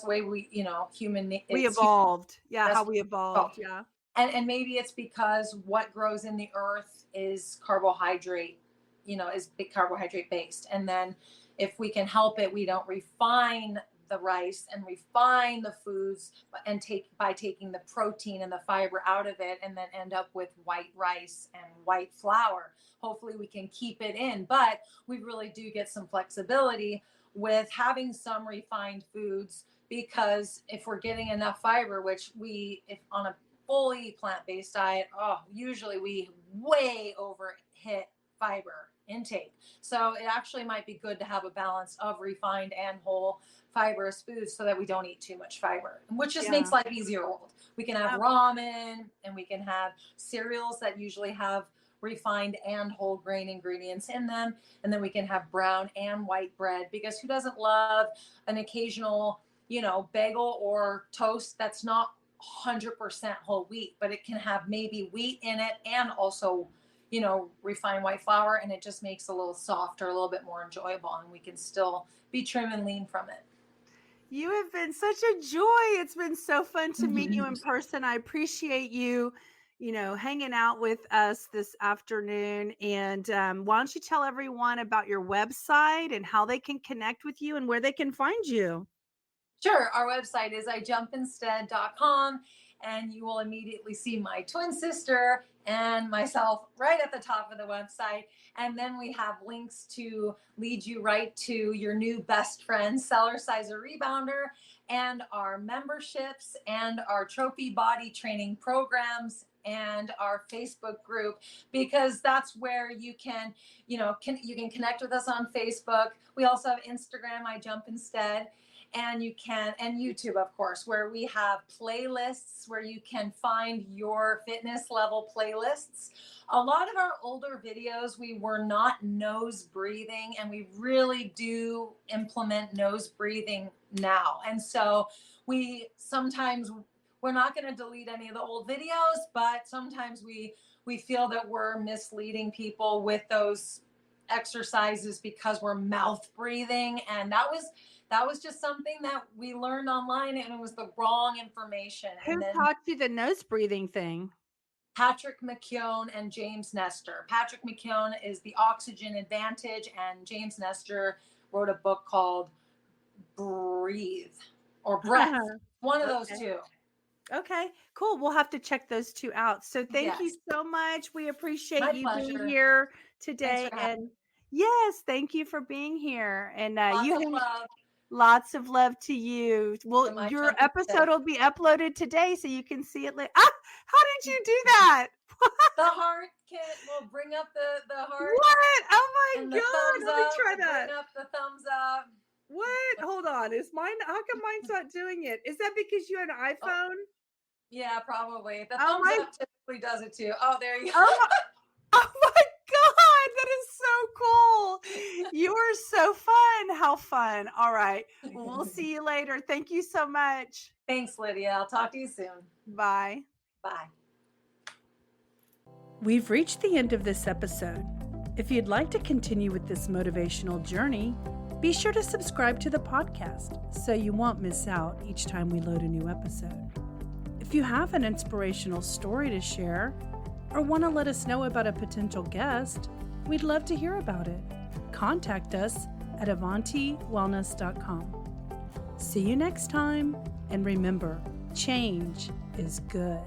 the way we,
We
it's human.
evolved. Yeah,
That's
how we
oh.
evolved. Yeah.
And maybe it's because what grows in the earth is carbohydrate, is big carbohydrate based. And then if we can help it, we don't refine the rice and refine the foods and by taking the protein and the fiber out of it, and then end up with white rice and white flour. Hopefully we can keep it in, but we really do get some flexibility with having some refined foods, because if we're getting enough fiber, which if on a fully plant-based diet, usually we way over hit fiber intake. So it actually might be good to have a balance of refined and whole fibrous foods so that we don't eat too much fiber, which just makes
Yeah.
life easier. We can have
Yeah.
ramen, and we can have cereals that usually have refined and whole grain ingredients in them, and then we can have brown and white bread, because who doesn't love an occasional bagel or toast that's not 100% whole wheat, but it can have maybe wheat in it and also, refined white flour, and it just makes it a little softer, a little bit more enjoyable, and we can still be trim and lean from it.
You have been such a joy. It's been so fun to meet you in person. I appreciate you, hanging out with us this afternoon. And why don't you tell everyone about your website and how they can connect with you and where they can find you?
Sure. Our website is ijumpinstead.com, and you will immediately see my twin sister and myself right at the top of the website. And then we have links to lead you right to your new best friend, Cellerciser Rebounder, and our memberships and our trophy body training programs and our Facebook group, because that's where you can, you can connect with us on Facebook. We also have Instagram, I Jump Instead, and and YouTube, of course, where we have playlists where you can find your fitness level playlists. A lot of our older videos, we were not nose breathing, and we really do implement nose breathing now. And so we're not going to delete any of the old videos, but sometimes we feel that we're misleading people with those exercises because we're mouth breathing, and that was just something that we learned online, and it was the wrong information.
Who
And then
taught you the nose breathing thing?
Patrick McKeown and James Nestor. Patrick McKeown is The Oxygen Advantage, and James Nestor wrote a book called Breathe or Breath. One of those
Okay.
two.
Okay, cool. We'll have to check those two out. So thank you
Yes.
so much. We appreciate
My
you being
pleasure.
here
Thanks
today.
for having
And yes, thank you for being here. And
me. Lots
you
of
hang,
love.
Lots of love to you. Well,
So much
your
understood.
episode will be uploaded today so you can see it later. Ah, how did you do that?
The heart will bring up the heart.
What? Oh my
And the
God.
thumbs
Let me
up
try
will
that.
bring up the thumbs up.
What? Hold on. Is mine, how come mine's not doing it? Is that because you have an iPhone?
Yeah, probably. The
Oh
thumbs
my,
up typically does it too. Oh, there you go.
oh my, oh my God. That is so cool. You are so fun. How fun. All right. Well, we'll see you later. Thank you so much.
Thanks, Lydia. I'll talk to you soon.
Bye.
Bye.
We've reached the end of this episode. If you'd like to continue with this motivational journey, be sure to subscribe to the podcast so you won't miss out each time we load a new episode. If you have an inspirational story to share or want to let us know about a potential guest, we'd love to hear about it. Contact us at avantiwellness.com. See you next time, and remember, change is good.